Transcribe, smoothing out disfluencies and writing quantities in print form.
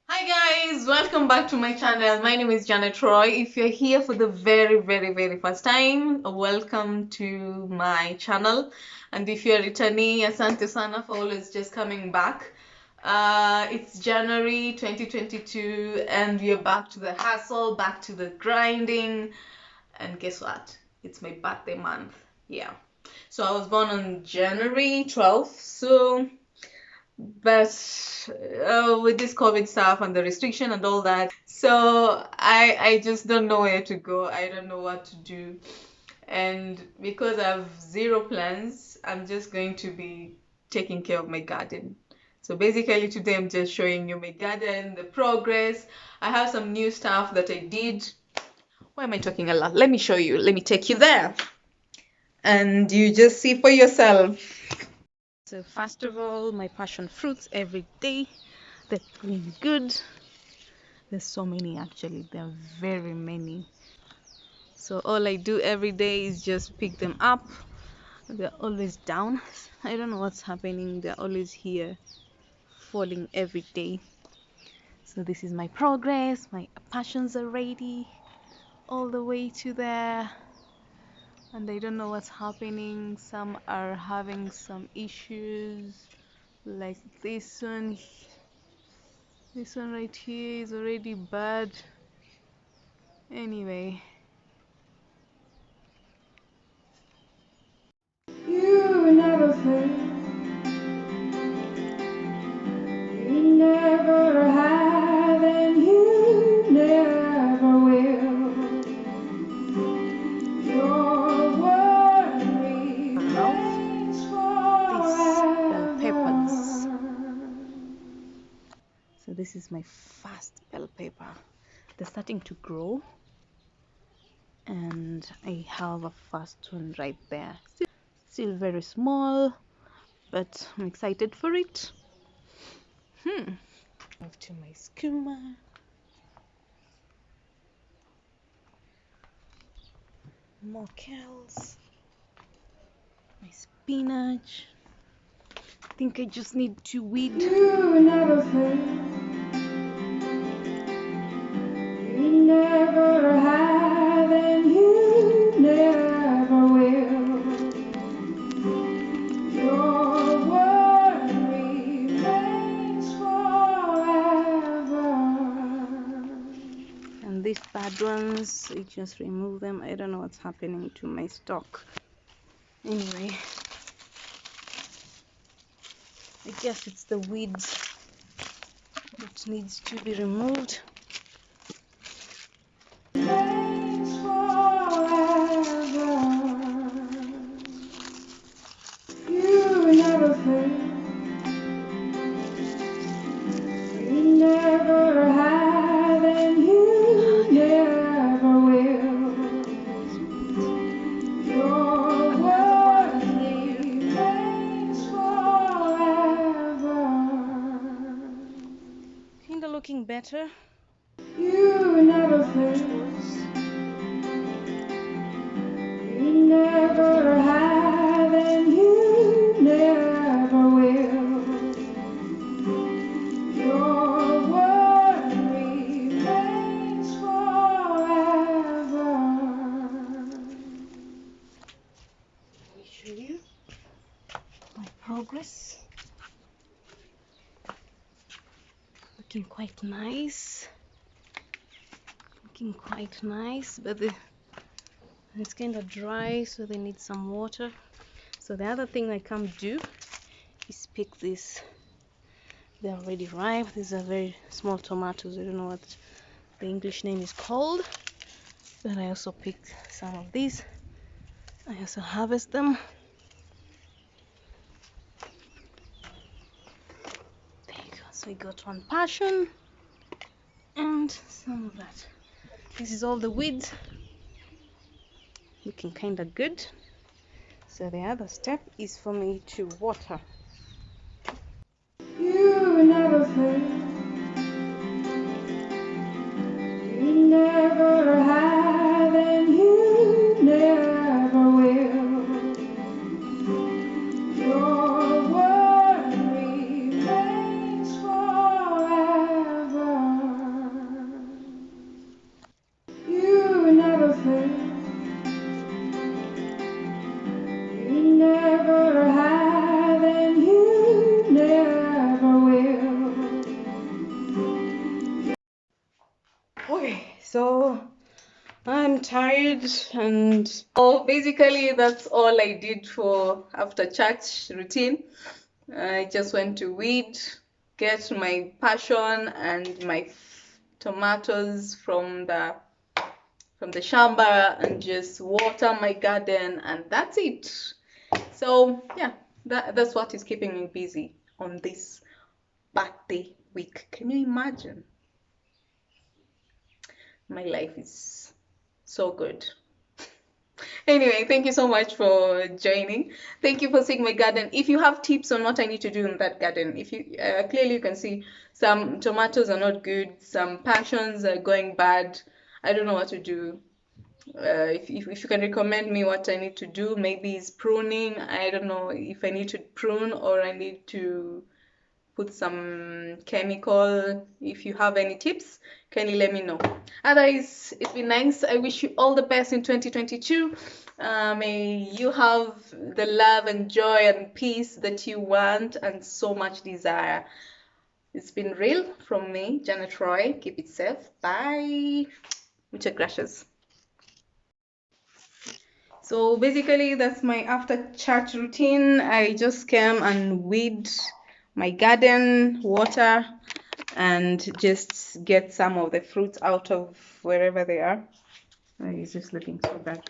Hi guys, welcome back to my channel. My name is Janet Roy. If you're here for the very first time, welcome to my channel. And if you're returning, asante sana for always just coming back. It's January 2022 and we're back to the hustle, back to the grinding. And guess what? It's my birthday month. Yeah. So I was born on January 12th. But with this COVID stuff and the restriction and all that, so I just don't know where to go. I don't know what to do, and because I have zero plans, I'm just going to be taking care of my garden. So basically today I'm just showing you my garden, the progress. I have some new stuff that I did. Why am I talking a lot? Let me show you. Let me take you there, and you just see for yourself. So first of all, my passion fruits every day. They're doing good. There's so many actually. There are very many. So all I do every day is just pick them up. They're always down. I don't know what's happening. They're always here, falling every day. So this is my progress. My passions are ready all the way to there. And I don't know what's happening. Some are having some issues, like this one. This one right here is already bad. Anyway. You never fail. You never have and you never will. Your word remains forever. These bell peppers. So this is my first bell pepper. They're starting to grow. And I have a first one right there. Still very small, but I'm excited for it. Move to my skuma. More kales. My spinach. I think I just need to weed. You never fail. You never have and you never will. Your word remains forever. And these bad ones, I just remove them. I don't know what's happening to my stock. Anyway, I guess it's the weeds that needs to be removed. You never fail. You never have and you never will. Your word remains forever. Kinda looking better. You never fail. You never have and you never will. Your word remains forever. Let me show you my progress. Looking quite nice. But it's kind of dry, so they need some water. So the other thing I can do is pick this. They're already ripe. These are very small tomatoes. I don't know what the English name is called, but I also picked some of these. I also harvest them. There you go. So I got one passion and some of that. This is all the weeds. Looking kind of good. So the other step is for me to water. You never fail. You never have and you never will. Your word remains forever. So I'm tired, and basically that's all I did for after church routine. I just went to weed, get my passion and my tomatoes from the shamba, and just water my garden, and that's it. So yeah, that's what is keeping me busy on this birthday week. Can you imagine? My life is so good. Anyway, thank you so much for joining. Thank you for seeing my garden. If you have tips on what I need to do in that garden, if you clearly you can see some tomatoes are not good, some passions are going bad. I don't know what to do. If you can recommend me what I need to do, maybe it's pruning. I don't know if I need to prune or I need to put some chemical. If you have any tips, can you let me know? Otherwise, it's been nice. I wish you all the best in 2022. May you have the love and joy and peace that you want and so much desire. It's been real from me, Janet Roy. Keep it safe. Bye. Muchas gracias. So basically, that's my after church routine. I just came and weed my garden, water, and just get some of the fruits out of wherever they are. It's just looking so bad.